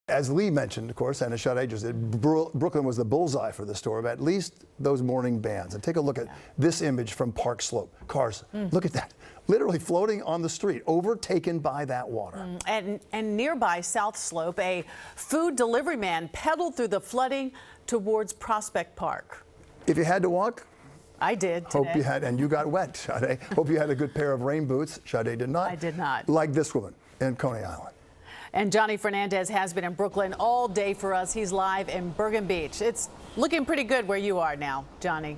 As Lee mentioned, of course, and as Sade just did, Brooklyn was the bullseye for the storm, at least those morning bans. And take a look at this image from Park Slope. Cars, look at that, literally floating on the street, overtaken by that water. And nearby South Slope, a food delivery man pedaled through the flooding towards Prospect Park. If you had to walk, I did today. Hope you had, and you got wet, Sade. Hope you had a good pair of rain boots. Sade did not. I did not. Like this woman in Coney Island. And Johnny Fernandez has been in Brooklyn all day for us. He's live in Bergen Beach. It's looking pretty good where you are now, Johnny.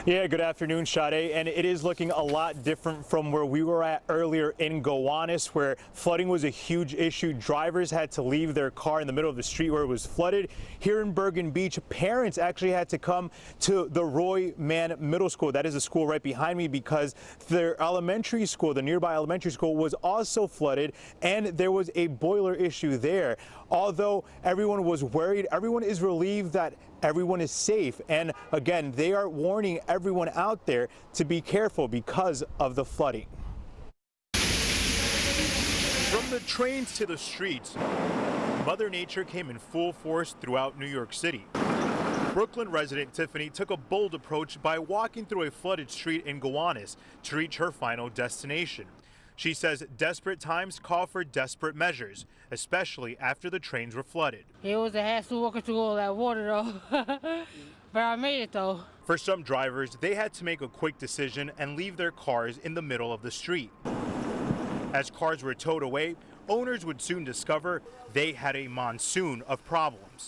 Yeah, good afternoon, Sade. And it is looking a lot different from where we were at earlier in Gowanus, where flooding was a huge issue. Drivers had to leave their car in the middle of the street where it was flooded. Here in Bergen Beach, parents actually had to come to the Roy Mann Middle School. That is a school right behind me because their elementary school, the nearby elementary school, was also flooded, and there was a boiler issue there. Although everyone was worried, everyone is relieved that everyone is safe. And again, they are warning everyone out there to be careful because of the flooding. From the trains to the streets, Mother Nature came in full force throughout New York City. Brooklyn resident Tiffany took a bold approach by walking through a flooded street in Gowanus to reach her final destination. She says desperate times call for desperate measures, especially after the trains were flooded. It was a hassle walking through all that water, though. But I made it, though. For some drivers, they had to make a quick decision and leave their cars in the middle of the street. As cars were towed away, owners would soon discover they had a monsoon of problems.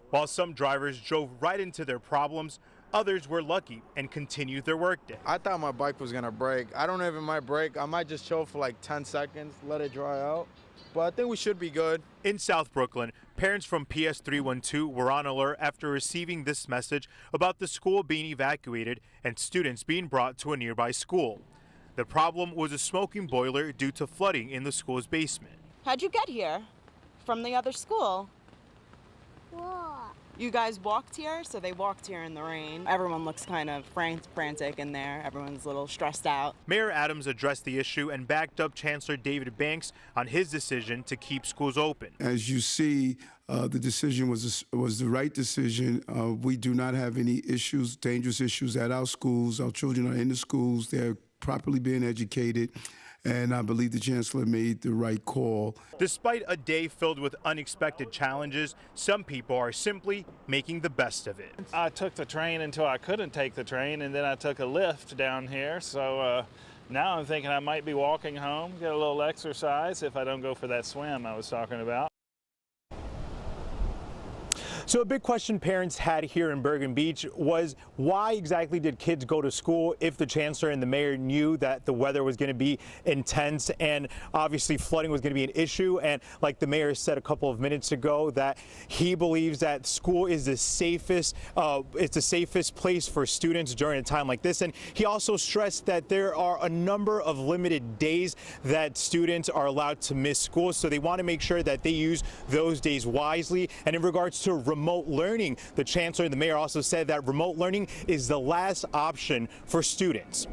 While some drivers drove right into their problems, others were lucky and continued their workday. I thought my bike was gonna break. I don't know if it might break. I might just chill for like 10 seconds, let it dry out. But I think we should be good. In South Brooklyn, parents from PS 312 were on alert after receiving this message about the school being evacuated and students being brought to a nearby school. The problem was a smoking boiler due to flooding in the school's basement. How'd you get here? From the other school? What? You guys walked here? So they walked here in the rain. Everyone looks kind of frantic in there. Everyone's a little stressed out. Mayor Adams addressed the issue and backed up Chancellor David Banks on his decision to keep schools open. As you see, the decision was the right decision. We do not have any issues, dangerous issues at our schools. Our children are in the schools. They're properly being educated. And I believe the chancellor made the right call. Despite a day filled with unexpected challenges, some people are simply making the best of it. I took the train until I couldn't take the train, and then I took a lift down here. So now I'm thinking I might be walking home, get a little exercise if I don't go for that swim I was talking about. So a big question parents had here in Bergen Beach was why exactly did kids go to school if the chancellor and the mayor knew that the weather was going to be intense and obviously flooding was going to be an issue? And like the mayor said a couple of minutes ago, that he believes that school is the safest, it's the safest place for students during a time like this. And he also stressed that there are a number of limited days that students are allowed to miss school. So they want to make sure that they use those days wisely. And in regards to remote learning, the chancellor and the mayor also said that remote learning is the last option for students.